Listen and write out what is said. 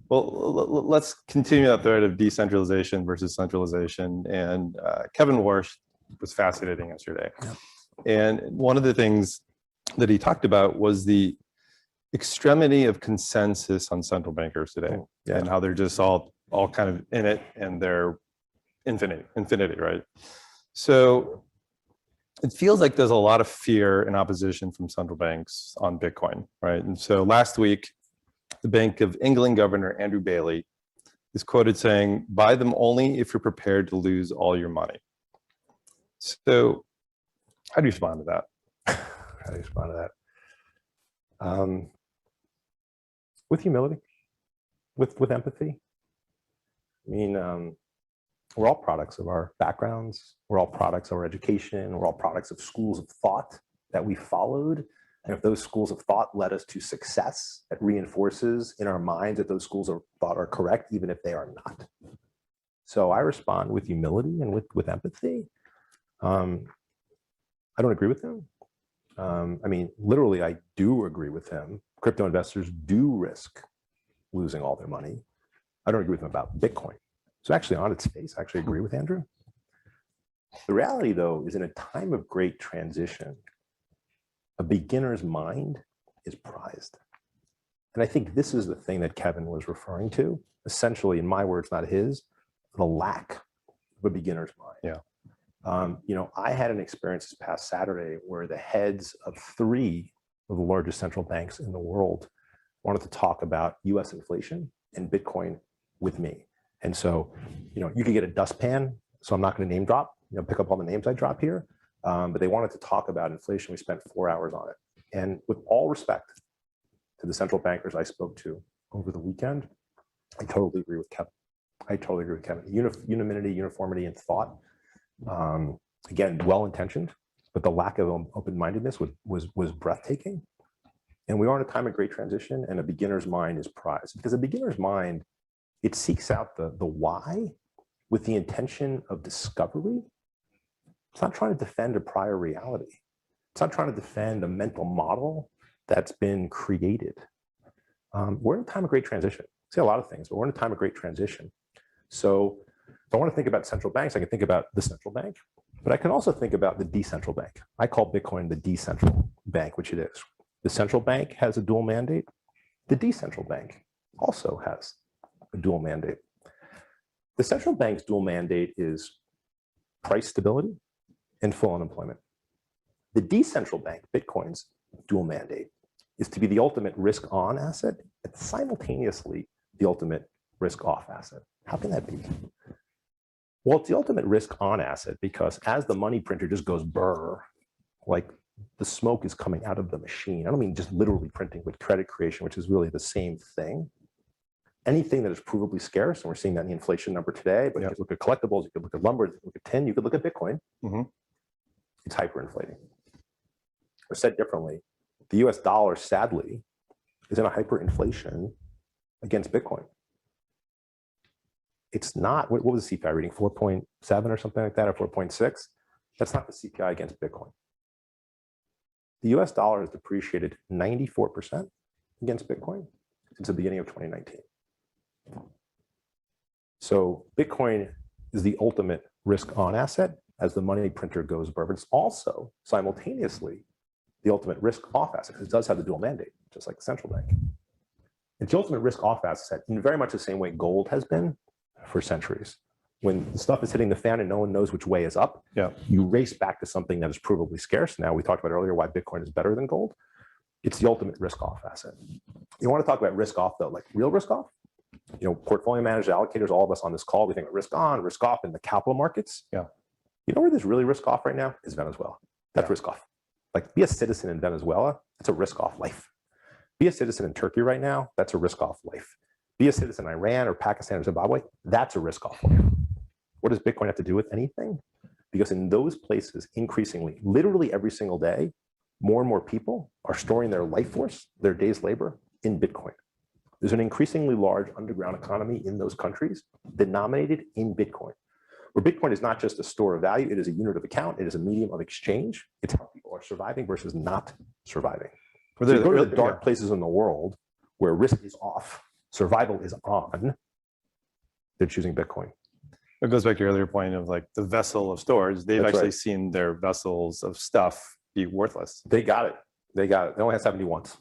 Let's continue that thread of decentralization versus centralization. And Kevin Warsh was fascinating yesterday. Yeah. And one of the things that he talked about was the extremity of consensus on central bankers today, yeah, and how they're just all kind of in it, and they're infinity, right? So it feels like there's a lot of fear and opposition from central banks on Bitcoin, right? And so last week, the Bank of England Governor Andrew Bailey is quoted saying, "Buy them only if you're prepared to lose all your money." So how do you respond to that? How do you respond to that? With humility, with empathy. I mean, we're all products of our backgrounds. We're all products of our education. We're all products of schools of thought that we followed. And if those schools of thought led us to success, that reinforces in our minds that those schools of thought are correct, even if they are not. So I respond with humility and with empathy. I don't agree with him. I mean, literally, I do agree with him. Crypto investors do risk losing all their money. I don't agree with him about Bitcoin. So actually, on its face, I actually agree with Andrew. The reality, though, is in a time of great transition, a beginner's mind is prized. And I think this is the thing that Kevin was referring to. Essentially, in my words, not his, the lack of a beginner's mind. Yeah. You know, I had an experience this past Saturday where the heads of 3 of the largest central banks in the world wanted to talk about US inflation and Bitcoin with me. And so, you know, you could get a dustpan, so I'm not going to name drop, you know, pick up all the names I drop here, but they wanted to talk about inflation. We spent 4 hours on it. And with all respect to the central bankers I spoke to over the weekend, I totally agree with Kevin. Unanimity, uniformity in thought. Again, well-intentioned, but the lack of open-mindedness was breathtaking. And we are in a time of great transition, and a beginner's mind is prized, because a beginner's mind, it seeks out the why with the intention of discovery. It's not trying to defend a prior reality. It's not trying to defend a mental model that's been created. We're in a time of great transition. I say a lot of things, but we're in a time of great transition. So if I want to think about central banks, I can think about the central bank, but I can also think about the decentral bank. I call Bitcoin the decentral bank, which it is. The central bank has a dual mandate. The decentral bank also has a dual mandate. The central bank's dual mandate is price stability and full unemployment. The decentral bank, Bitcoin's dual mandate, is to be the ultimate risk-on asset and simultaneously the ultimate risk-off asset. How can that be? Well, it's the ultimate risk-on asset because as the money printer just goes brr, like the smoke is coming out of the machine. I don't mean just literally printing, but credit creation, which is really the same thing. Anything that is provably scarce, and we're seeing that in the inflation number today, but you could look at collectibles, you could look at lumber, you could look at tin, you could look at Bitcoin. It's hyperinflating. Or said differently, the US dollar, sadly, is in a hyperinflation against Bitcoin. It's not, what was the CPI reading, 4.7 or something like that, or 4.6? That's not the CPI against Bitcoin. The US dollar has depreciated 94% against Bitcoin since the beginning of 2019. So Bitcoin is the ultimate risk-on asset as the money printer goes burr, but it's also simultaneously the ultimate risk-off asset. It does have the dual mandate, just like the central bank. It's the ultimate risk-off asset in very much the same way gold has been for centuries. When the stuff is hitting the fan and no one knows which way is up, you race back to something that is provably scarce. Now, we talked about earlier why Bitcoin is better than gold. It's the ultimate risk-off asset. You want to talk about risk-off, though, like real risk-off? You know, portfolio managers, allocators, all of us on this call, we think of risk-on, risk-off in the capital markets. You know where there's really risk-off right now is Venezuela. That's risk-off. Like, be a citizen in Venezuela, that's a risk-off life. Be a citizen in Turkey right now, that's a risk-off life. Be a citizen in Iran or Pakistan or Zimbabwe, that's a risk-off life. What does Bitcoin have to do with anything? Because in those places, increasingly, literally every single day, more and more people are storing their life force, their day's labor, in Bitcoin. There's an increasingly large underground economy in those countries denominated in Bitcoin, where Bitcoin is not just a store of value, it is a unit of account, it is a medium of exchange. It's how people are surviving versus not surviving. So you go to the dark places in the world where risk is off, survival is on, they're choosing Bitcoin. It goes back to your earlier point of like the vessel of storage. They've That's actually right. seen their vessels of stuff be worthless. They got it. They got it. They only had 70 once.